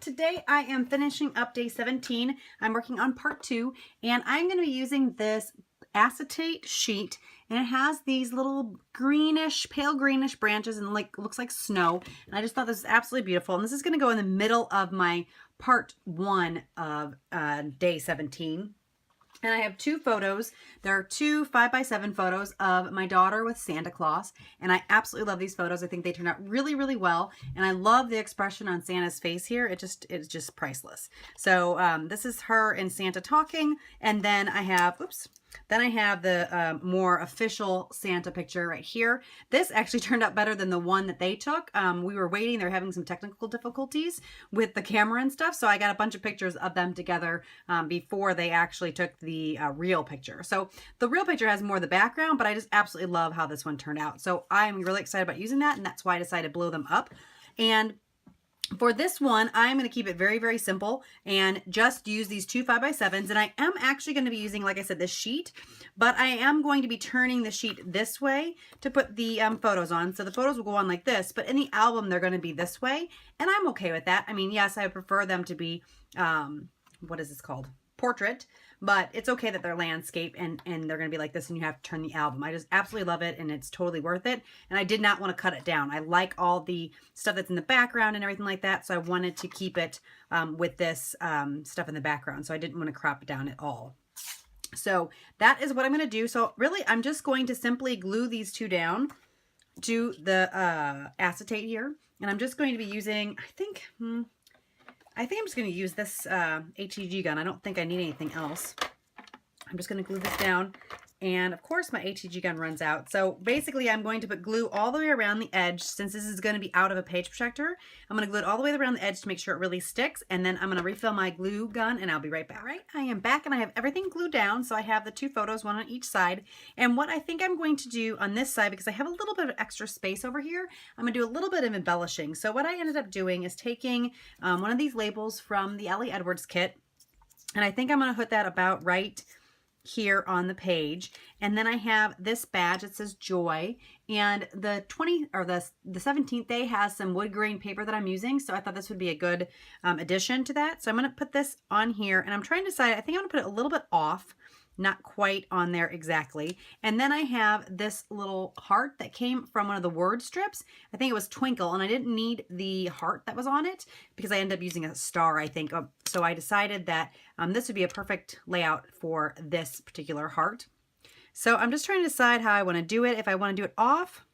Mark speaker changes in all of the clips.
Speaker 1: today I am finishing up day 17. I'm working on part 2, and I'm going to be using this acetate sheet, and it has these little greenish, pale greenish branches and looks like snow. And I just thought this is absolutely beautiful. And this is going to go in the middle of my part 1 of day 17. And I have 2 photos. There are 2 5x7 photos of my daughter with Santa Claus. And I absolutely love these photos. I think they turned out really, really well. And I love the expression on Santa's face here. It's just priceless. So this is her and Santa talking. And then I have, then I have the more official Santa picture right here. This actually turned out better than the one that they took. We were waiting. They're having some technical difficulties with the camera and stuff. So I got a bunch of pictures of them together before they actually took the real picture. So the real picture has more of the background, but I just absolutely love how this one turned out. So I'm really excited about using that, and that's why I decided to blow them up. And for this one, I'm going to keep it very, very simple and just use these 2 5x7s. And I am actually going to be using, like I said, this sheet, but I am going to be turning the sheet this way to put the photos on. So the photos will go on like this, but in the album, they're going to be this way. And I'm okay with that. I mean, yes, I prefer them to be, what is this called? Portrait, but it's okay that they're landscape and they're going to be like this and you have to turn the album. I just absolutely love it and it's totally worth it. And I did not want to cut it down. I like all the stuff that's in the background and everything like that. So I wanted to keep it with this stuff in the background. So I didn't want to crop it down at all. So that is what I'm going to do. So really, I'm just going to simply glue these 2 down to the acetate here. And I'm just going to be using, I think I'm just going to use this HEG gun. I don't think I need anything else. I'm just going to glue this down. And of course my HEG gun runs out. So basically I'm going to put glue all the way around the edge. Since this is going to be out of a page protector, I'm going to glue it all the way around the edge to make sure it really sticks. And then I'm going to refill my glue gun and I'll be right back. All right, I am back and I have everything glued down. So I have the 2 photos, one on each side. And what I think I'm going to do on this side, because I have a little bit of extra space over here, I'm going to do a little bit of embellishing. So what I ended up doing is taking one of these labels from the Ellie Edwards kit. And I think I'm going to put that about right here on the page. And then I have this badge that says Joy, and the 17th day has some wood grain paper that I'm using, so I thought this would be a good addition to that. So I'm going to put this on here, and I'm trying to decide, I think I'm going to put it a little bit off, not quite on there exactly. And then I have this little heart that came from one of the word strips. I think it was Twinkle, and I didn't need the heart that was on it because I ended up using a star, I think. So I decided that this would be a perfect layout for this particular heart. So I'm just trying to decide how I want to do it. If I want to do it off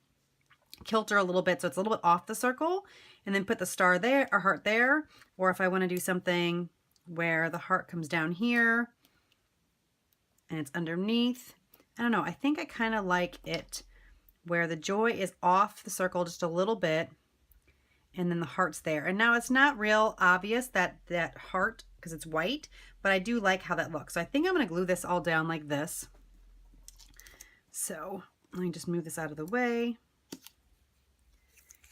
Speaker 1: kilter a little bit, so it's a little bit off the circle, and then put the star there or heart there, or if I want to do something where the heart comes down here and it's underneath. I don't know. I think I kind of like it where the joy is off the circle just a little bit and then the heart's there. And now it's not real obvious that heart because it's white, but I do like how that looks. So I think I'm going to glue this all down like this. So let me just move this out of the way.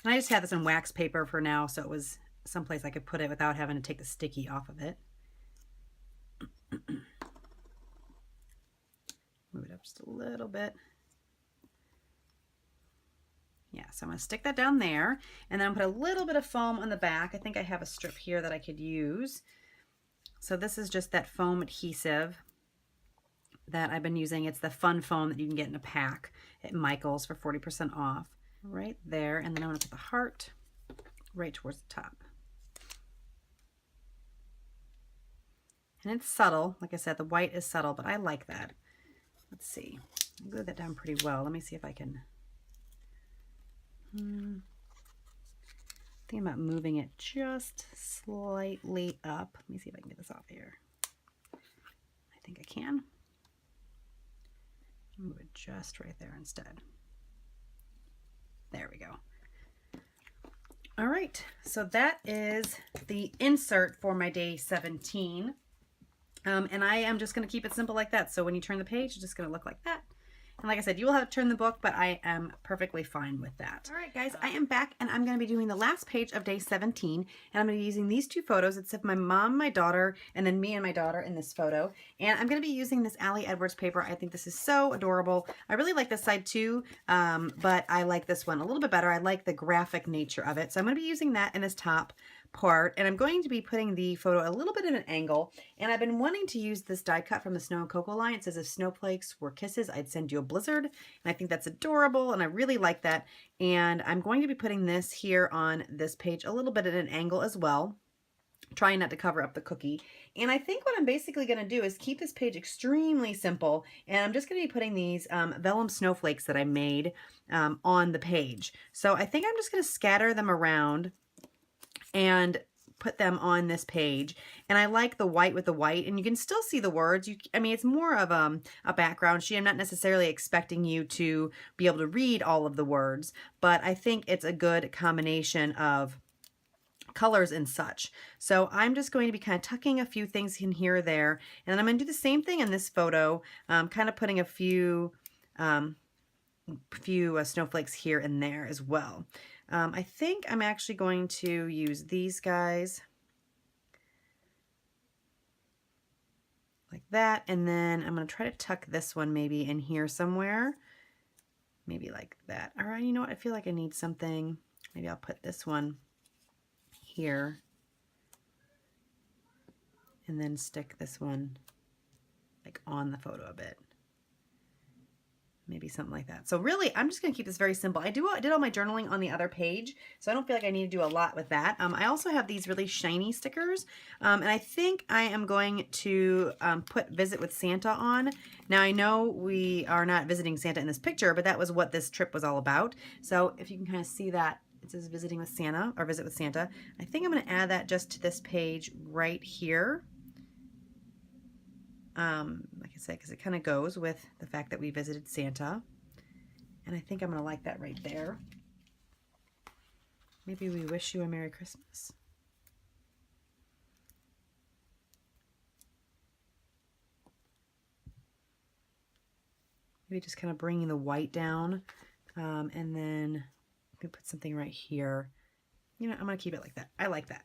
Speaker 1: And I just had this on wax paper for now, so it was someplace I could put it without having to take the sticky off of it. Move it up just a little bit. Yeah, so I'm going to stick that down there, and then I'm going to put a little bit of foam on the back. I think I have a strip here that I could use. So this is just that foam adhesive that I've been using. It's the fun foam that you can get in a pack at Michael's for 40% off. Right there, and then I'm going to put the heart right towards the top. And it's subtle. Like I said, the white is subtle, but I like that. Let's see. I glued that down pretty well. Let me see if I can... Think about moving it just slightly up. Let me see if I can get this off here. I think I can. Move it just right there instead. There we go. All right, so that is the insert for my day 17. And I am just going to keep it simple like that. So when you turn the page, it's just going to look like that. And like I said, you will have to turn the book, but I am perfectly fine with that. All right, guys, I am back, and I'm going to be doing the last page of day 17. And I'm going to be using these 2 photos. It's of my mom, my daughter, and then me and my daughter in this photo. And I'm going to be using this Ellie Edwards paper. I think this is so adorable. I really like this side too, but I like this one a little bit better. I like the graphic nature of it. So I'm going to be using that in this top part, and I'm going to be putting the photo a little bit at an angle, and I've been wanting to use this die cut from the Snow and Cocoa line. It says, if snowflakes were kisses, I'd send you a blizzard, and I think that's adorable, and I really like that, and I'm going to be putting this here on this page a little bit at an angle as well, trying not to cover up the cookie. And I think what I'm basically going to do is keep this page extremely simple, and I'm just going to be putting these vellum snowflakes that I made on the page. So I think I'm just going to scatter them around and put them on this page. And I like the white with the white, and you can still see the words. I mean, it's more of a background sheet. I'm not necessarily expecting you to be able to read all of the words, but I think it's a good combination of colors and such. So I'm just going to be kind of tucking a few things in here or there, and then I'm going to do the same thing in this photo, kind of putting a few snowflakes here and there as well. I think I'm actually going to use these guys like that, and then I'm going to try to tuck this one maybe in here somewhere, maybe like that. All right, you know what, I feel like I need something. Maybe I'll put this one here and then stick this one like on the photo a bit. Maybe something like that. So really, I'm just going to keep this very simple. I did all my journaling on the other page, so I don't feel like I need to do a lot with that. I also have these really shiny stickers, and I think I am going to put Visit with Santa on. Now, I know we are not visiting Santa in this picture, but that was what this trip was all about. So if you can kind of see that, it says Visiting with Santa, or Visit with Santa. I think I'm going to add that just to this page right here. Like I said, because it kind of goes with the fact that we visited Santa. And I think I'm going to like that right there. Maybe we wish you a Merry Christmas. Maybe just kind of bringing the white down. And then we put something right here. You know, I'm going to keep it like that. I like that.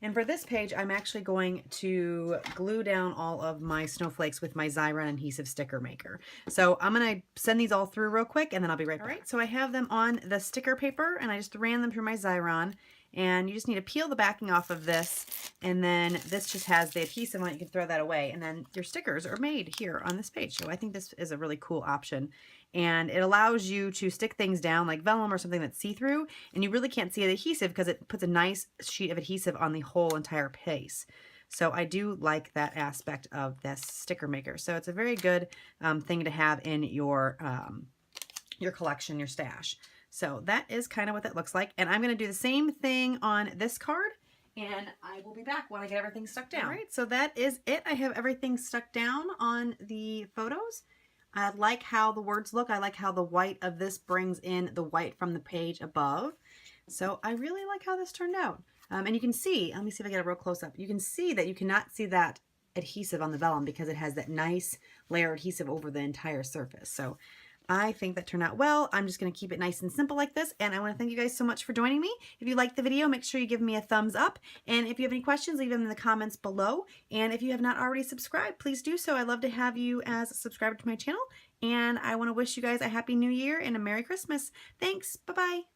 Speaker 1: And for this page, I'm actually going to glue down all of my snowflakes with my Xyron adhesive sticker maker. So I'm going to send these all through real quick, and then I'll be right back. All right, so I have them on the sticker paper, and I just ran them through my Xyron. And you just need to peel the backing off of this, and then this just has the adhesive on it. You can throw that away, and then your stickers are made here on this page. So I think this is a really cool option. And it allows you to stick things down like vellum or something that's see-through, and you really can't see the adhesive because it puts a nice sheet of adhesive on the whole entire piece. So I do like that aspect of this sticker maker. So it's a very good thing to have in your collection, your stash. So that is kind of what that looks like. And I'm going to do the same thing on this card, and I will be back when I get everything stuck down. All right, so that is it. I have everything stuck down on the photos. I like how the words look. I like how the white of this brings in the white from the page above. So I really like how this turned out. And you can see, let me see if I get a real close up. You can see that you cannot see that adhesive on the vellum because it has that nice layer adhesive over the entire surface. So I think that turned out well. I'm just going to keep it nice and simple like this. And I want to thank you guys so much for joining me. If you liked the video, make sure you give me a thumbs up. And if you have any questions, leave them in the comments below. And if you have not already subscribed, please do so. I'd love to have you as a subscriber to my channel. And I want to wish you guys a Happy New Year and a Merry Christmas. Thanks. Bye-bye.